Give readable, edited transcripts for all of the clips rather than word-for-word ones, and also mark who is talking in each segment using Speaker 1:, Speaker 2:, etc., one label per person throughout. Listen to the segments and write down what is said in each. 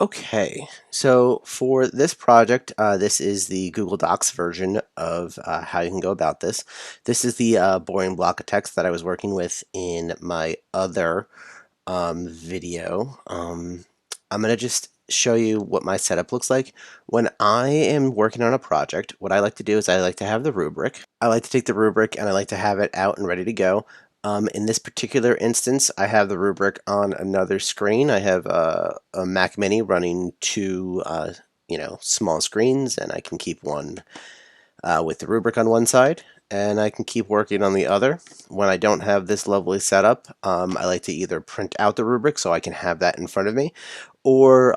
Speaker 1: Okay, so for this project, this is the Google Docs version of how you can go about this. This is the boring block of text that I was working with in my other video. I'm going to just show you what my setup looks like. When I am working on a project, what I like to do is I like to have the rubric. I like to take the rubric and I like to have it out and ready to go. In this particular instance, I have the rubric on another screen. I have a Mac Mini running two, small screens, and I can keep one with the rubric on one side, and I can keep working on the other. When I don't have this lovely setup, I like to either print out the rubric so I can have that in front of me, or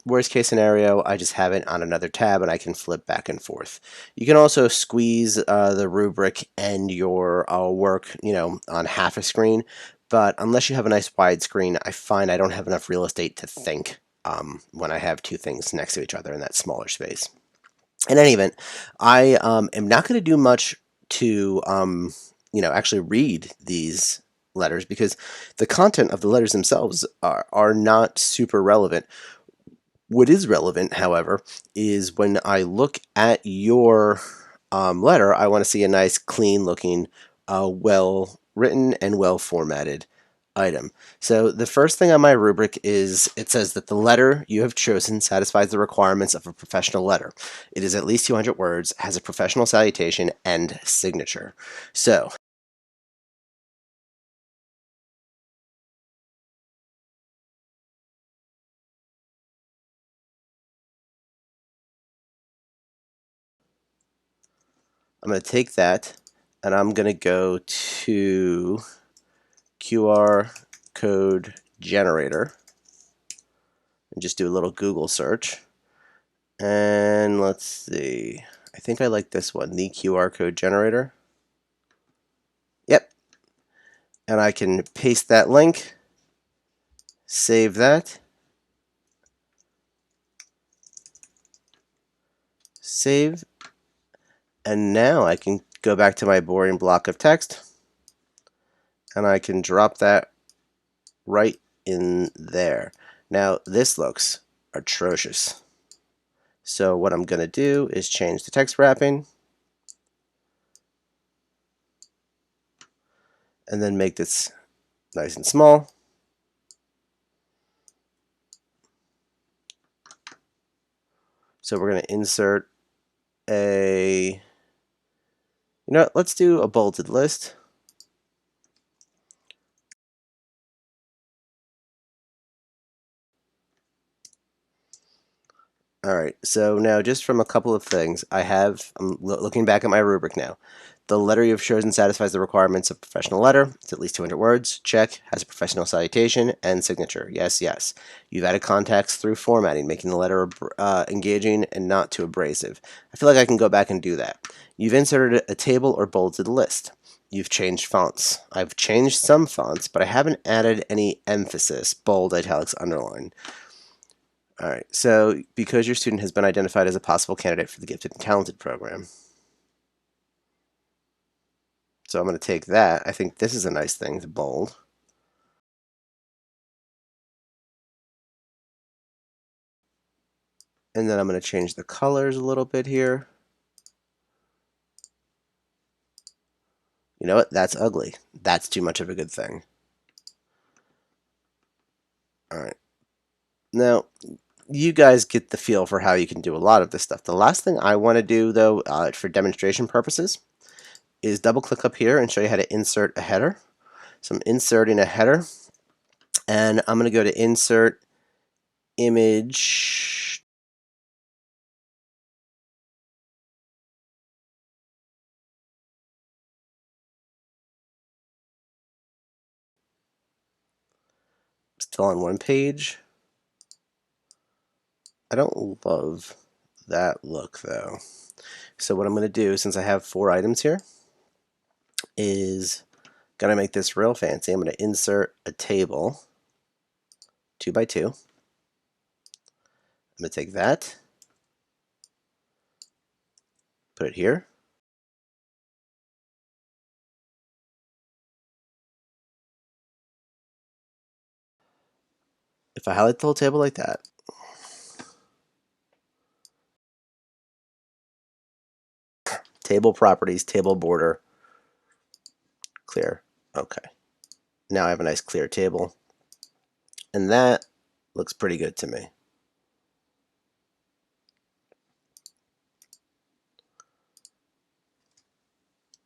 Speaker 1: worst case scenario, I just have it on another tab and I can flip back and forth. You can also squeeze the rubric and your work, on half a screen, but unless you have a nice wide screen, I find I don't have enough real estate to think when I have two things next to each other in that smaller space. In any event, I am not going to do much to actually read these letters because the content of the letters themselves are not super relevant. What is relevant, however, is when I look at your letter, I want to see a nice, clean looking, well written, and well formatted item. So the first thing on my rubric is it says that the letter you have chosen satisfies the requirements of a professional letter. It is at least 200 words, has a professional salutation, and signature. So I'm going to take that and I'm going to go to QR code generator and just do a little Google search. And let's see. I think I like this one, the QR code generator. Yep. And I can paste that link, save that, save, and now I can go back to my boring block of text and I can drop that right in there. Now this looks atrocious. So what I'm going to do is change the text wrapping and then make this nice and small. So we're going to insert a, let's do a bolded list. All right, so now just from a couple of things, I'm looking back at my rubric now. The letter you've chosen satisfies the requirements of professional letter. It's at least 200 words. Check. Has a professional salutation and signature. Yes, yes. You've added context through formatting, making the letter engaging and not too abrasive. I feel like I can go back and do that. You've inserted a table or bolded list. You've changed fonts. I've changed some fonts, but I haven't added any emphasis, bold, italics, underline. All right, so because your student has been identified as a possible candidate for the Gifted and Talented program. So I'm going to take that. I think this is a nice thing to bold. And then I'm going to change the colors a little bit here. You know what? That's ugly. That's too much of a good thing. All right. Now, you guys get the feel for how you can do a lot of this stuff. The last thing I want to do, though, for demonstration purposes, is double click up here and show you how to insert a header. So I'm inserting a header, and I'm going to go to insert image. Still on one page. I don't love that look though. So what I'm going to do, since I have 4 items here, is going to make this real fancy. I'm going to insert a table 2 by 2. I'm going to take that, put it here. If I highlight the whole table like that, Table properties, table border, clear. Okay. Now I have a nice clear table. And that looks pretty good to me.